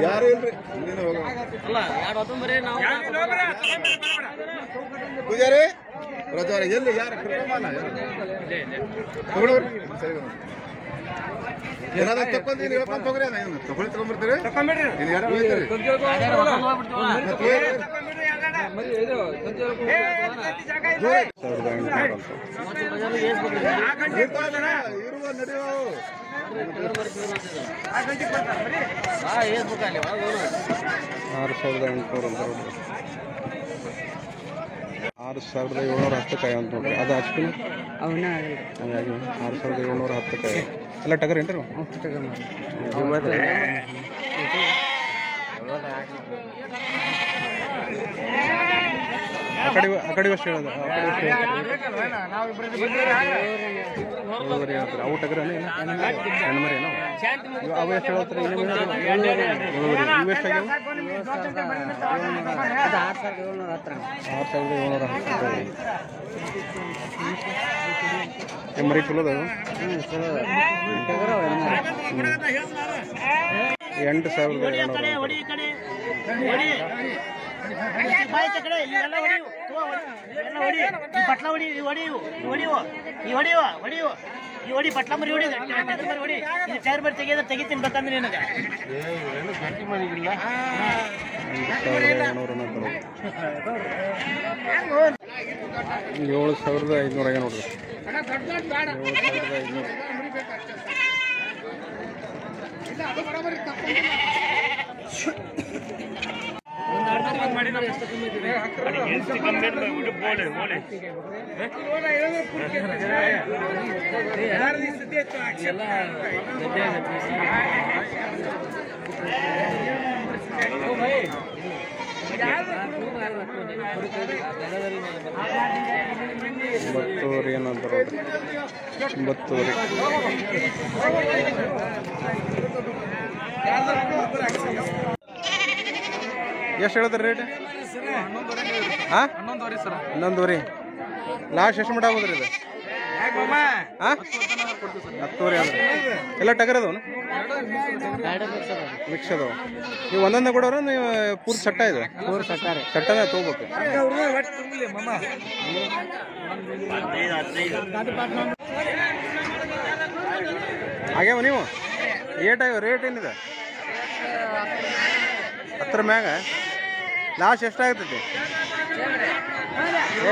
ಯಾರು ಇಲ್ರಿ ಪೂಜಾರಿ ಪ್ರಚಾರ ಎಲ್ಲಿ ಯಾರು ಏನಾದ್ರು ತಕೊಂಡ್ರಿ ಹೇಳ್ಕೊಂಡ್ ಹೋಗ್ರಿ ತಗೊಳ್ಳಿ ತಗೊಂಡ್ಬರ್ತೀರಿ $6,810 ಅಂತ ನೋಡ್ರಿ ಅದು ಹಚ್ಚಿನ ಹಂಗಾಗಿ 6,710 ಎಲ್ಲ ಟಗರ್ ಏನ್ರಿ ಆ ಕಡೆ ಎಷ್ಟು ಹೇಳೋದು ಅವು ಟಗರ ಹೆಣ್ಮರಿ ಏನೋ ಅವು ಎಷ್ಟು ಹೇಳ್ತಾರೆ ಇವು ಎಷ್ಟು ಆಗ್ಯಾವ 6,710 ಮರಿ ಚಲೋ ಅದಾವ 8,000 ಪಟ್ಲ ಮರಿ ಹೊಡಿ ಟೈರ್ ಬರ್ ತೆಗಿತೀನಿ ಬೇಕಂದ್ರೆ ನಿನಗೆ 7,500 ನೋಡ್ರಿ ಬತ್ತೂರಿ ಏನಂತಾರೆ ಬತ್ತೂರಿ ಎಷ್ಟು ಹೇಳ್ತಾರೆ ರೇಟ್? 11,000 ಲಾಸ್ಟ್ ಎಷ್ಟು ಮಟ ಆಗ್ಬೋದ್ರಿ ಇದು? 10,000 ಅಂದ್ರೆ ಎಲ್ಲ ಟಗರ್ ಅದಾವನು ಮಿಕ್ಸ್ ಅದಾವ. ನೀವು ಒಂದೊಂದೇ ಕೊಡೋರು ನೀವು ಪೂರ್ತಿ ಸಟ್ಟ ಇದೆ ಸಟ್ಟನೇ ತೊಗೋಬೇಕು. ಆಗ್ಯಾವ ನೀವು ರೇಟ್ ಏನಿದೆ? 10 ಮ್ಯಾಗ ಲಾಸ್ಟ್ ಎಷ್ಟಾಗ್ತೈತಿ?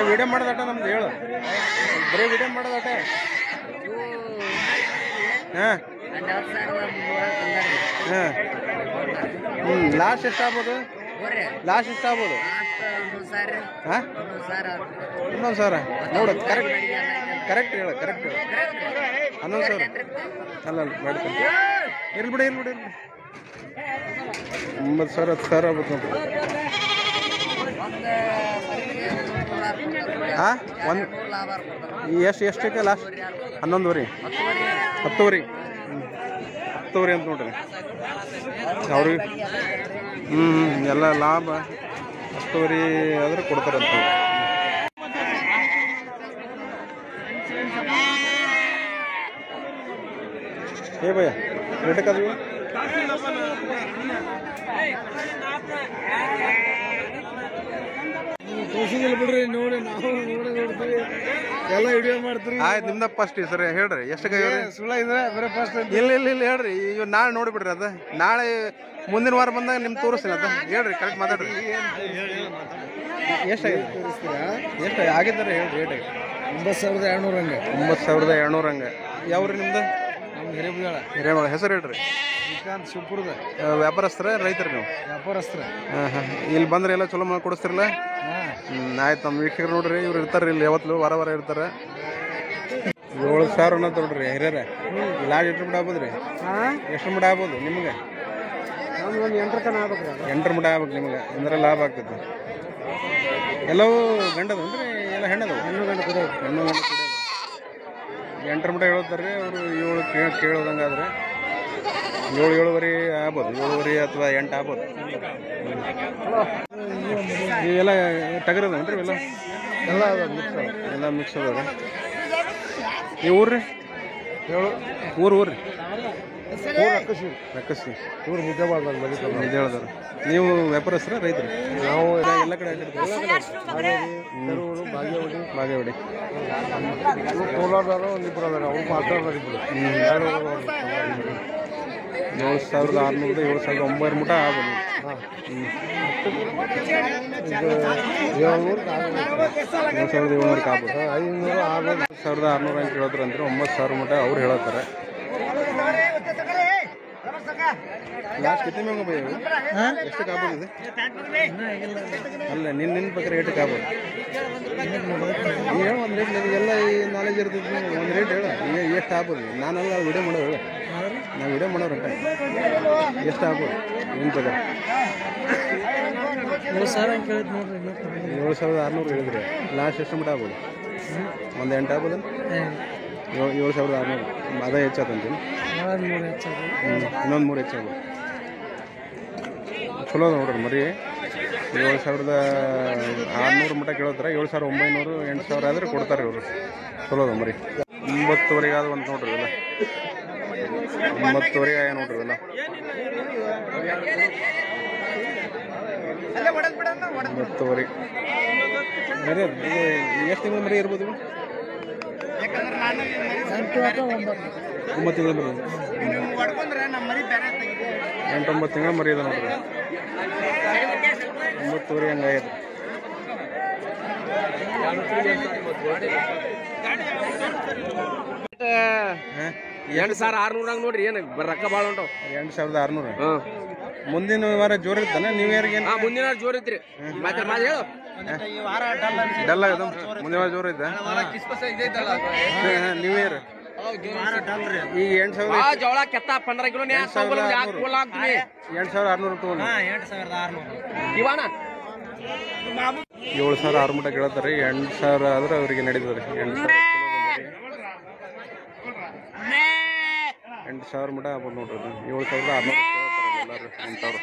ವಿಡಿಯೋ ಮಾಡೋದಟ ನಮ್ದು ಹೇಳು, ಬರೀ ವಿಡಿಯೋ ಮಾಡೋದಟ. ಹಾಂ ಲಾಸ್ಟ್ ಎಷ್ಟಾಗ್ಬೋದು? ಹಾಂ 11,000 ನೋಡು. ಕರೆಕ್ಟ್ ಹೇಳು 11,000 ಅಲ್ಲ ಬೇಡ ಇರ್ಲಿ ಬಿಡಿ 9,000 10,000 ಆಗ್ಬೇಕು ನೋಡ್ರಿ. ಹಾಂ ಎಷ್ಟಕ್ಕೆ ಲಾಸ್ಟ್? 11,000 10,000 ಅಂತ ನೋಡ್ರಿ ಅವ್ರಿಗೆ. ಎಲ್ಲ ಲಾಭ 10,000 ಆದ್ರೆ ಕೊಡ್ತಾರಂತ. ಏ ಭಯ್ಯ ರೇಟಕ್ಕಾದ್ವಿ ಬಿಡ್ರಿ ನೋಡಿ, ನಾವು ನೋಡ್ತೀವಿ ಎಲ್ಲ ವಿಡಿಯೋ ಮಾಡ್ತೀವಿ. ಆಯ್ತು ನಿಮ್ದ ಫಸ್ಟ್ ಸರ್ ಹೇಳ್ರಿ ಎಷ್ಟಕ್ಕೆ ಸುಳ್ಳ ಇದೆ ಬರೀ ಫಸ್ಟ್ ಇಲ್ಲ ಹೇಳ್ರಿ. ಈಗ ನಾಳೆ ನೋಡಿಬಿಡ್ರಿ ಅದು, ನಾಳೆ ಮುಂದಿನ ವಾರ ಬಂದಾಗ ನಿಮ್ಗೆ ತೋರಿಸ್ತೀನಿ ಅದು ಹೇಳ್ರಿ. ಕರೆಕ್ಟ್ ಮಾತಾಡ್ರಿ. ಎಷ್ಟು ಆಗಿದ್ದಾರೆ ಹೇಳ್ರಿ ರೇಟ್? 9,200 ಹಂಗೆ. 9,200 ಹಂಗೆ. ಯಾವ್ರಿ ನಿಮ್ದು? ಹಿರೇಮಳ. ಹೆಸರು ಹೇಳ್ರಿ? ಶ್ರೀಕಾಂತ್ ಶಿವಪುರದ. ವ್ಯಾಪಾರಸ್ಥರ ರೈತರು ನೀವು? ವ್ಯಾಪಾರಸ್ಥರ. ಇಲ್ಲಿ ಬಂದ್ರೆ ಎಲ್ಲ ಚಲೋ ಮಾಡಿ ಕೊಡಿಸ್ತಿರಲ್ಲ? ಆಯ್ತು. ನಮ್ಮ ವೀಕ್ಷಕರು ನೋಡ್ರಿ, ಇವ್ರು ಇರ್ತಾರೆ ಇಲ್ಲಿ ಯಾವತ್ತು ವಾರ ಇರ್ತಾರೆ. 7,000 ಅನ್ನೋ ನೋಡ್ರಿ ಹಿರಿಯರ. ಲಾಸ್ಟ್ ಎಷ್ಟು ಮಟ ಆಗ್ಬೋದು ರೀ? ಎಷ್ಟು ಮಟ ಆಗ್ಬೋದು ನಿಮ್ಗೆ? 8 ಮಟ ಆಗ್ಬೇಕು ನಿಮ್ಗೆ, ಅಂದ್ರೆ ಲಾಭ ಆಗ್ತದೆ. ಎಲ್ಲವೂ ಗಂಡದನ್ರಿ ಎಲ್ಲ ಹೆಣ್ಣದವು? ಹೆಣ್ಣು ಗಂಡು ಕೂಡ 8 ಮಟ ಹೇಳ್ತಾರೆ ಅವರು. 7 ಕೇಳೋದಂಗಾದ್ರೆ 7-7.5 ಆಗ್ಬೋದು. 7.5 ಅಥವಾ 8 ಆಗ್ಬೋದು. ಇವೆಲ್ಲ ಟಗರದನ್ರಿ ಇವೆಲ್ಲ? ಎಲ್ಲ ಮಿಕ್ಸ್ ಅದ. ಈ ಊರ್ರಿ? ಊರು ರಕ್ಕಸಿ ಇವ್ರು ಮುದ್ದೆ ಮಾಡ್ತಾರೆ ಇದು ಹೇಳಿದಾರೆ. ನೀವು ವ್ಯಾಪಾರಸ್ಥರ ರೈತರು? ನಾವು ಎಲ್ಲ ಕಡೆ ಬಾಗೇವಾಡಿ ಕೋಲಾರದವರು ಒಂದಿಬ್ಬರು ಅದಾರೆ, ಅವ್ರು ಮಾತಾಡ್ತಾರೆ ಇಬ್ಬರು. 7,600 7,900 ಮುಟ ಆಗ್ಬೋದು. 7,700 7,700 ಆಗ್ಬೋದು. 500 600 1,600 ಅಂತ ಹೇಳಿದ್ರು ಅಂದ್ರೆ 9,000 ಮುಟ ಅವ್ರು ಹೇಳತ್ತಾರೆ. ಲಾಸ್ಟ್ ಕಿತ್ತನೆ ಮೇಲೆ ಭಯ ಎಷ್ಟಕ್ಕೆ ಆಗ್ಬೋದಿದೆ? ಅಲ್ಲ ನಿನ್ನ ಪ್ರಕಾರ ಏಟಕ್ಕೆ ಆಗ್ಬೋದು? ಹೇಳ ಒಂದು ರೇಟ್ ನಿನಗೆಲ್ಲ ಈ ನಾಲೆಜ್ ಇರ್ತೈತಿ. ಒಂದು ರೇಟ್ ಹೇಳ ಎಷ್ಟು ಆಗ್ಬೋದು? ನಾನೆಲ್ಲ ವಿಡಿಯೋ ಮಾಡೋರು ಹೇಳ, ನಾವು ವಿಡಿಯೋ ಮಾಡೋರಂಟ ಎಷ್ಟು ಆಗ್ಬೋದು ನಿನ್ನ ಪ್ರಕಾರ? 7,600 ಹೇಳಿದ್ರೆ ಲಾಸ್ಟ್ ಎಷ್ಟು ಮಟ್ಟ ಆಗ್ಬೋದು? ಒಂದು 8 ಆಗ್ಬೋದಲ್ಲ? 7,600 ಅದೇ ಹೆಚ್ಚಾತಂತೀನಿ. ಇನ್ನೊಂದು 3 ಹೆಚ್ಚಾಗ್ಬೋದು. ಚಲೋ ಅದ ನೋಡ್ರಿ ಮರಿ. 7,600 ಮಟ್ಟ ಕೇಳತ್ತಾರೆ. 7,900 8,000 ಆದ್ರೆ ಕೊಡ್ತಾರೆ ಇವರು. ಚಲೋ ಅದ ಮರಿ. 9,000 ಆದ ಒಂದು ನೋಡ್ರಿ ಇಲ್ಲ, 9,000 ಆಗ ನೋಡ್ರಿ ಇಲ್ಲ. 9,000 ಮರಿ. ಎಷ್ಟು ತಿಂಗಳು ಮರಿ ಇರ್ಬೋದು? 9 ತಿಂಗಳು ಮರಿ. 8-9 ತಿಂಗಳು ಮರಿ ಇದೆ ನೋಡ್ರಿ. 9,000 ಹಂಗಾಗೈತೆ. $8,600 ನೋಡ್ರಿ. ಏನು ರೊಕ್ಕ ಭಾಳ ಉಂಟು. 8,600. ಮುಂದಿನ ವಾರ ಜೋರ್ ಇರ್ತಾನೆ? ನ್ಯೂ ಇಯರ್ಗೆ ಮುಂದಿನ ವಾರ ಜೋರ್ ಐತ್ರಿ. ಮತ್ತೆ ಹೇಳು ಡಲ್ ಆಗದ. ಮುಂದಿನ ವಾರ ಜೋರ್ ಐತೆ ನ್ಯೂ ಇಯರ್. ಈಗ 8,000 ಜೋಳ ಕೆತ್ತ 15 ಕಿಲೋ 8,600 ತಗೊಂಡು 7,600 ಮಟ್ಟ ಕೇಳತ್ತಾರೆ. 8,000 ಆದ್ರೆ ಅವ್ರಿಗೆ ನಡೀತದೆ. 8,000 ಮಟ್ಟ ಆಗ್ಬೋದು ನೋಡ್ರಿ. 7,600 ಎಲ್ಲರೂ 8,000.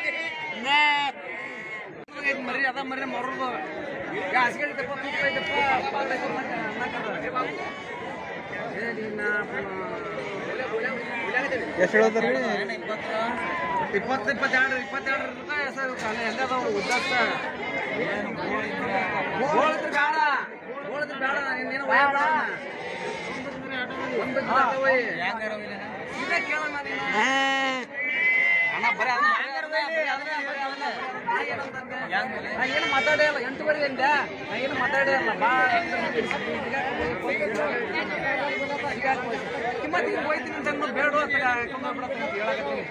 ಎಷ್ಟು ಹೇಳ್ತಾರೆ ರೀ? 22 ಏನು ಮಾತಾಡಿಲ್ಲ. 8,000 ಏನು ಮಾತಾಡಿಲ್ಲ. ಕಿಮ್ಮತ್ತಿಗೆ ಹೋಯ್ತೀನಿ ಅಂತ ಬೇಡ ಹೇಳಕತ್ತೀನಿ.